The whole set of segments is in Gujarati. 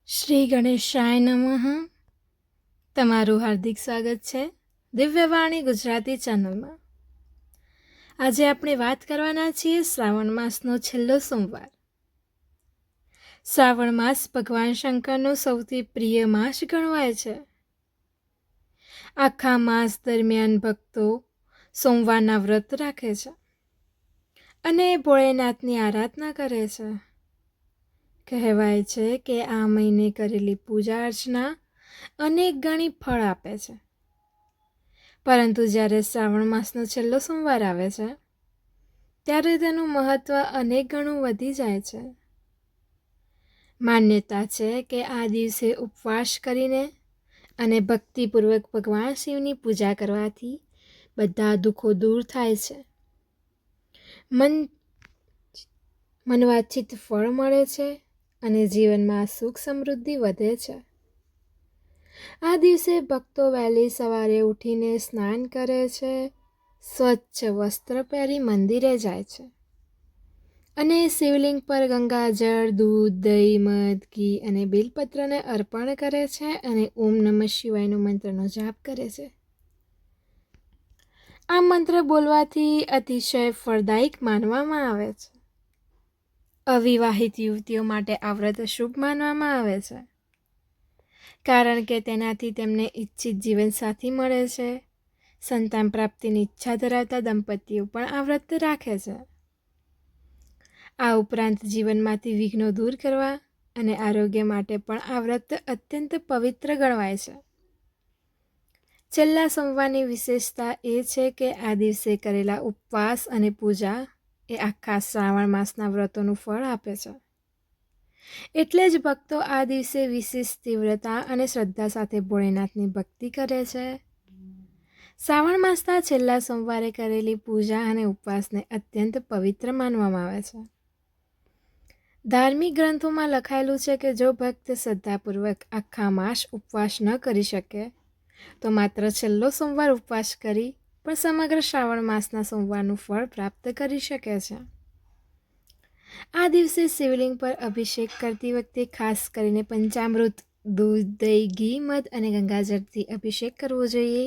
શ્રી ગણેશાય નમઃ. તમારું હાર્દિક સ્વાગત છે દિવ્યવાણી ગુજરાતી ચેનલમાં. આજે આપણે વાત કરવાના છીએ શ્રાવણ માસનો છેલ્લો સોમવાર. શ્રાવણ માસ ભગવાન શંકરનો સૌથી પ્રિય માસ ગણવાય છે. આખા માસ દરમિયાન ભક્તો સોમવારના વ્રત રાખે છે અને ભોળેનાથની આરાધના કરે છે. કહેવાય છે કે આ મહિને કરેલી પૂજા અર્ચના અનેક ગણી ફળ આપે છે. પરંતુ જ્યારે શ્રાવણ માસનો છેલ્લો સોમવાર આવે છે ત્યારે તેનું મહત્ત્વ અનેક ગણું વધી જાય છે. માન્યતા છે કે આ દિવસે ઉપવાસ કરીને અને ભક્તિપૂર્વક ભગવાન શિવની પૂજા કરવાથી બધા દુઃખો દૂર થાય છે. મનવાંછિત ફળ મળે છે અને જીવનમાં સુખ સમૃદ્ધિ વધે છે. આ દિવસે ભક્તો વહેલી સવારે ઉઠીને સ્નાન કરે છે, સ્વચ્છ વસ્ત્ર પહેરી મંદિરે જાય છે અને શિવલિંગ પર ગંગાજળ, દૂધ, દહીં, મધ, ઘી અને બેલપત્રને અર્પણ કરે છે અને ઓમ નમઃ શિવાયનો મંત્રનો જાપ કરે છે. આ મંત્ર બોલવાથી અતિશય ફળદાયક માનવામાં આવે છે. અવિવાહિત યુવતીઓ માટે આ વ્રત શુભ માનવામાં આવે છે કારણ કે તેનાથી તેમને ઈચ્છિત જીવનસાથી મળે છે. સંતાન પ્રાપ્તિની ઈચ્છા ધરાવતા દંપતીઓ પણ આ વ્રત રાખે છે. આ ઉપરાંત જીવનમાંથી વિઘ્નો દૂર કરવા અને આરોગ્ય માટે પણ આ વ્રત અત્યંત પવિત્ર ગણવાય છે. છેલ્લા સોમવારની વિશેષતા એ છે કે આ દિવસે કરેલા ઉપવાસ અને પૂજા એ આખા શ્રાવણ માસના વ્રતોનું ફળ આપે છે. એટલે જ ભક્તો આ દિવસે વિશેષ તીવ્રતા અને શ્રદ્ધા સાથે ભોળેનાથની ભક્તિ કરે છે. શ્રાવણ માસના છેલ્લા સોમવારે કરેલી પૂજા અને ઉપવાસને અત્યંત પવિત્ર માનવામાં આવે છે. ધાર્મિક ગ્રંથોમાં લખાયેલું છે કે જો ભક્ત શ્રદ્ધાપૂર્વક આખા માસ ઉપવાસ ન કરી શકે તો માત્ર છેલ્લો સોમવાર ઉપવાસ કરી પણ સમગ્ર શ્રાવણ માસના સોમવારનું ફળ પ્રાપ્ત કરી શકે છે. આ દિવસે શિવલિંગ પર અભિષેક કરતી વખતે ખાસ કરીને પંચામૃત, દૂધ, દહીં, ઘી, મધ અને ગંગાજળથી અભિષેક કરવો જોઈએ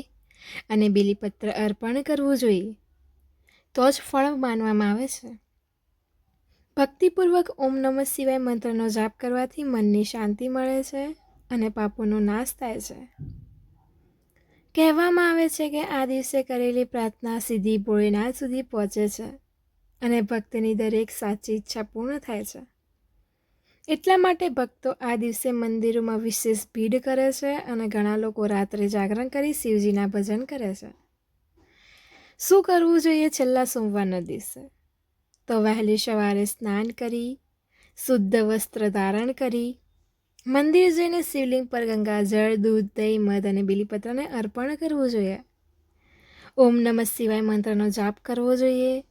અને બેલીપત્ર અર્પણ કરવું જોઈએ. તો જ ફળ માનવામાં આવે છે. ભક્તિપૂર્વક ઓમ નમઃ શિવાય મંત્રનો જાપ કરવાથી મનની શાંતિ મળે છે અને પાપોનો નાશ થાય છે. કહેવામાં આવે છે કે આ દિવસે કરેલી પ્રાર્થના સીધી ભોળેનાથ સુધી પહોંચે છે અને ભક્તની દરેક સાચી ઈચ્છા પૂર્ણ થાય છે. એટલા માટે ભક્તો આ દિવસે મંદિરોમાં વિશેષ ભીડ કરે છે અને ઘણા લોકો રાત્રે જાગરણ કરી શિવજીના ભજન કરે છે. શું કરવું જોઈએ છેલ્લા સોમવારના દિવસે? તો વહેલી સવારે સ્નાન કરી, શુદ્ધ વસ્ત્ર ધારણ કરી, મંદિર જઈને શિવલિંગ પર ગંગાજળ, દૂધ, દહીં, મધ અને બેલીપત્રને અર્પણ કરવું જોઈએ. ઓમ નમઃ શિવાય મંત્રનો જાપ કરવો જોઈએ.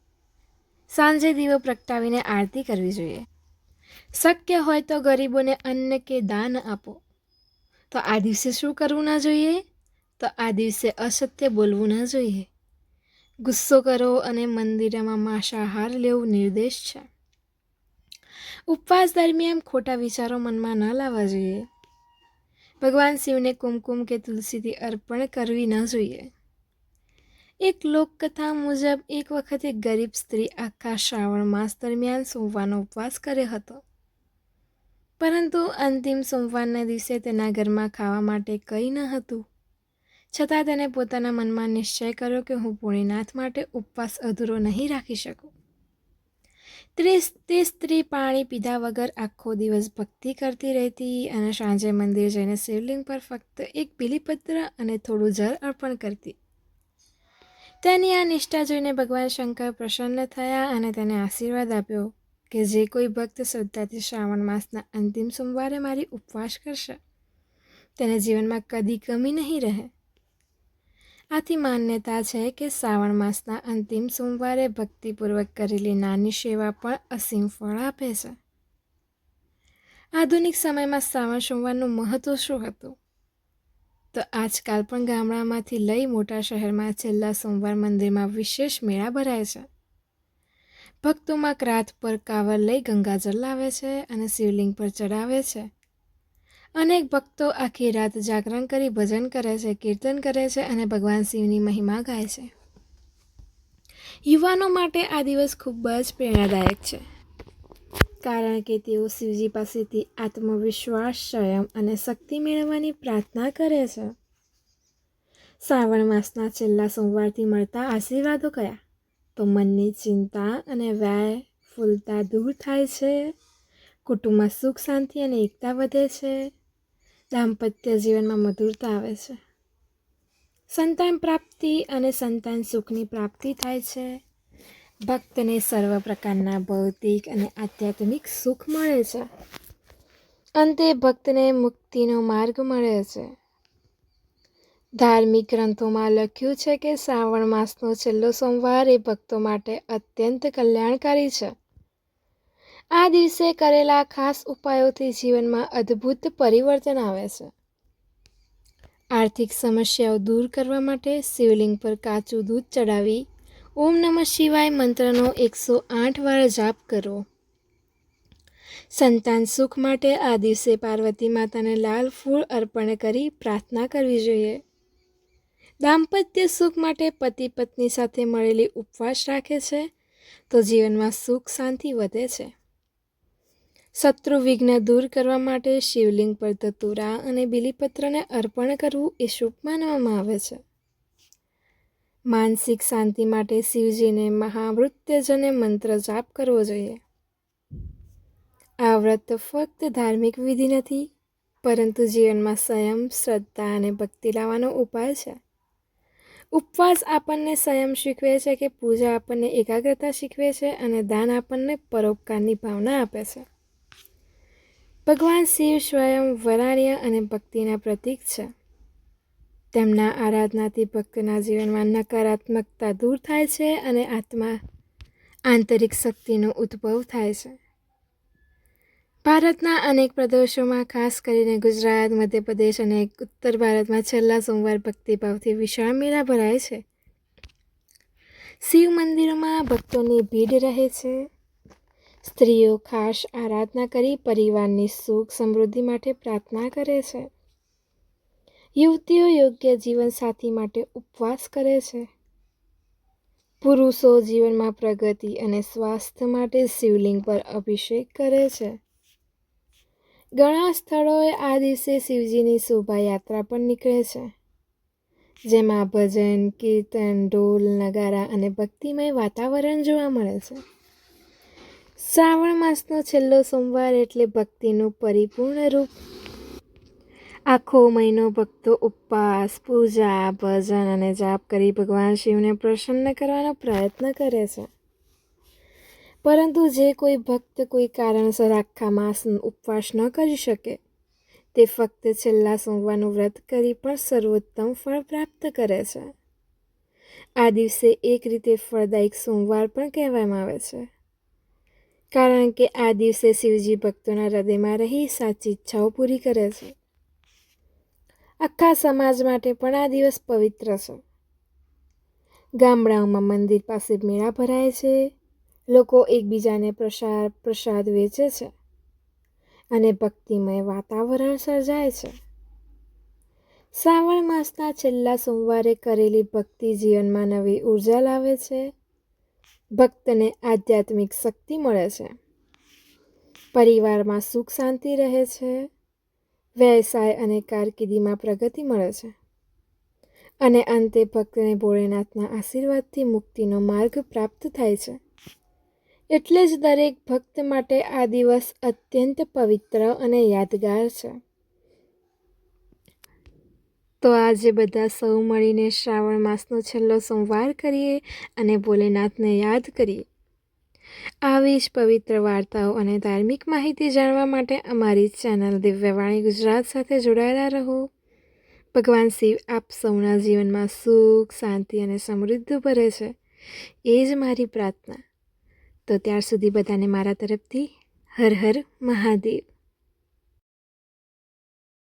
સાંજે દીવો પ્રગટાવીને આરતી કરવી જોઈએ. શક્ય હોય તો ગરીબોને અન્ન કે દાન આપો. તો આ દિવસે શું કરવું ન જોઈએ? તો આ દિવસે અસત્ય બોલવું ન જોઈએ. ગુસ્સો કરો અને મંદિરમાં માંસાહાર લેવું નિર્દેશ છે. ઉપવાસ દરમિયાન ખોટા વિચારો મનમાં ન લાવવા જોઈએ. ભગવાન શિવને કુમકુમ કે તુલસીથી અર્પણ કરવી ન જોઈએ. એક લોકકથા મુજબ એક વખત એક ગરીબ સ્ત્રી આખા શ્રાવણ માસ દરમિયાન સોમવારનો ઉપવાસ કર્યો હતો. પરંતુ અંતિમ સોમવારના દિવસે તેના ઘરમાં ખાવા માટે કંઈ ન હતું. છતાં તેને પોતાના મનમાં નિશ્ચય કર્યો કે હું ભોળેનાથ માટે ઉપવાસ અધૂરો નહીં રાખી શકું. તે સ્ત્રી પાણી પીધા વગર આખો દિવસ ભક્તિ કરતી રહેતી અને સાંજે મંદિર જઈને શિવલિંગ પર ફક્ત એક બીલીપત્ર અને થોડું જળ અર્પણ કરતી. તેની આ નિષ્ઠા જોઈને ભગવાન શંકર પ્રસન્ન થયા અને તેને આશીર્વાદ આપ્યો કે જે કોઈ ભક્ત શ્રદ્ધાથી શ્રાવણ માસના અંતિમ સોમવારે મારી ઉપવાસ કરશે તેને જીવનમાં કદી કમી નહીં રહે. આથી માન્યતા છે કે શ્રાવણ માસના અંતિમ સોમવારે ભક્તિપૂર્વક કરેલી નાની સેવા પણ અસીમ ફળ આપે છે. આધુનિક સમયમાં શ્રાવણ સોમવારનું મહત્ત્વ શું હતું? તો આજકાલ પણ ગામડામાંથી લઈ મોટા શહેરમાં છેલ્લા સોમવાર મંદિરમાં વિશેષ મેળા ભરાય છે. ભક્તોમાં ક્રાથ પર કાવડ લઈ ગંગાજળ લાવે છે અને શિવલિંગ પર ચડાવે છે. અનેક ભક્તો આખી રાત જાગરણ કરી ભજન કરે છે, કીર્તન કરે છે અને ભગવાન શિવની મહિમા ગાય છે. યુવાનો માટે આ દિવસ ખૂબ જ પ્રેરણાદાયક છે, કારણ કે તેઓ શિવજી પાસેથી આત્મવિશ્વાસ, સંયમ અને શક્તિ મેળવવાની પ્રાર્થના કરે છે. શ્રાવણ માસના છેલ્લા સોમવારથી મળતા આશીર્વાદો કયા? તો મનની ચિંતા અને વ્યાકુળતા દૂર થાય છે, કુટુંબમાં સુખ, શાંતિ અને એકતા વધે છે, દાંપત્ય જીવનમાં મધુરતા આવે છે, સંતાન પ્રાપ્તિ અને સંતાન સુખની પ્રાપ્તિ થાય છે, ભક્તને સર્વ પ્રકારના ભૌતિક અને આધ્યાત્મિક સુખ મળે છે, અંતે ભક્તને મુક્તિનો માર્ગ મળે છે. ધાર્મિક ગ્રંથોમાં લખ્યું છે કે શ્રાવણ માસનો છેલ્લો સોમવાર એ ભક્તો માટે અત્યંત કલ્યાણકારી છે. આ દિવસે કરેલા ખાસ ઉપાયોથી જીવનમાં અદ્ભુત પરિવર્તન આવે છે. આર્થિક સમસ્યાઓ દૂર કરવા માટે શિવલિંગ પર કાચું દૂધ ચડાવી ઓમ નમઃ શિવાય મંત્રનો 108 વાર જાપ કરો. સંતાન સુખ માટે આ દિવસે પાર્વતી માતાને લાલ ફૂલ અર્પણ કરી પ્રાર્થના કરવી જોઈએ. દાંપત્ય સુખ માટે પતિ પત્ની સાથે મળેલી ઉપવાસ રાખે છે તો જીવનમાં સુખ શાંતિ વધે છે. શત્રુ વિઘ્ન દૂર કરવા માટે શિવલિંગ પર ધતુરા અને બીલીપત્રને અર્પણ કરવું એ શુભ માનવામાં આવે છે. માનસિક શાંતિ માટે શિવજીને મહામૃત્યુંજય મંત્ર જાપ કરવો જોઈએ. આ વ્રત ફક્ત ધાર્મિક વિધિ નથી, પરંતુ જીવનમાં સંયમ, શ્રદ્ધા અને ભક્તિ લાવવાનો ઉપાય છે. ઉપવાસ આપણને સંયમ શીખવે છે કે પૂજા આપણને એકાગ્રતા શીખવે છે અને દાન આપણને પરોપકારની ભાવના આપે છે. ભગવાન શિવ સ્વયં વરાણ્ય અને ભક્તિના પ્રતીક છે. તેમના આરાધનાથી ભક્તના જીવનમાં નકારાત્મકતા દૂર થાય છે અને આંતરિક શક્તિનો ઉદ્ભવ થાય છે. ભારતના અનેક પ્રદેશોમાં, ખાસ કરીને ગુજરાત, મધ્યપ્રદેશ અને ઉત્તર ભારતમાં છેલ્લા સોમવાર ભક્તિભાવથી વિશાળ મેળા ભરાય છે. શિવ મંદિરોમાં ભક્તોની ભીડ રહે છે. સ્ત્રીઓ ખાસ આરાધના કરી પરિવારની સુખ સમૃદ્ધિ માટે પ્રાર્થના કરે છે. યુવતીઓ યોગ્ય જીવનસાથી માટે ઉપવાસ કરે છે. પુરુષો જીવનમાં પ્રગતિ અને સ્વાસ્થ્ય માટે શિવલિંગ પર અભિષેક કરે છે. ઘણા સ્થળોએ આ દિવસે શિવજીની શોભાયાત્રા પણ નીકળે છે, જેમાં ભજન, કીર્તન, ઢોલ, નગારા અને ભક્તિમય વાતાવરણ જોવા મળે છે. શ્રાવણ માસનો છેલ્લો સોમવાર એટલે ભક્તિનું પરિપૂર્ણ રૂપ. આખો મહિનો ભક્તો ઉપવાસ, પૂજા, ભજન અને જાપ કરી ભગવાન શિવને પ્રસન્ન કરવાનો પ્રયત્ન કરે છે. પરંતુ જે કોઈ ભક્ત કોઈ કારણસર આખા માસ ઉપવાસ ન કરી શકે, તે ફક્ત છેલ્લા સોમવારનું વ્રત કરી પણ સર્વોત્તમ ફળ પ્રાપ્ત કરે છે. આ દિવસે એક રીતે ફળદાયક સોમવાર પણ કહેવામાં આવે છે, કારણ કે આ દિવસે શિવજી ભક્તોના હૃદયમાં રહી સાચી ઈચ્છાઓ પૂરી કરે છે. આખા સમાજ માટે પણ આ દિવસ પવિત્ર છે. ગામડાઓમાં મંદિર પાસે મેળા ભરાય છે, લોકો એકબીજાને પ્રસાદ વેચે છે અને ભક્તિમય વાતાવરણ સર્જાય છે. શ્રાવણ માસના છેલ્લા સોમવારે કરેલી ભક્તિ જીવનમાં નવી ઉર્જા લાવે છે. ભક્તને આધ્યાત્મિક શક્તિ મળે છે, પરિવારમાં સુખ શાંતિ રહે છે, વ્યવસાય અને કારકિર્દીમાં પ્રગતિ મળે છે અને અંતે ભક્તને ભોળેનાથના આશીર્વાદથી મુક્તિનો માર્ગ પ્રાપ્ત થાય છે. એટલે જ દરેક ભક્ત માટે આ દિવસ અત્યંત પવિત્ર અને યાદગાર છે. તો આજે બધા સૌ મળીને શ્રાવણ માસનો છેલ્લો સોમવાર કરીએ અને ભોલેનાથને યાદ કરીએ. આવી જ પવિત્ર વાર્તાઓ અને ધાર્મિક માહિતી જાણવા માટે અમારી ચેનલ દિવ્યવાણી ગુજરાત સાથે જોડાયેલા રહો. ભગવાન શિવ આપ સૌના જીવનમાં સુખ, શાંતિ અને સમૃદ્ધિ ભરે છે, એ જ મારી પ્રાર્થના. તો ત્યાર સુધી બધાને મારા તરફથી હર હર મહાદેવ.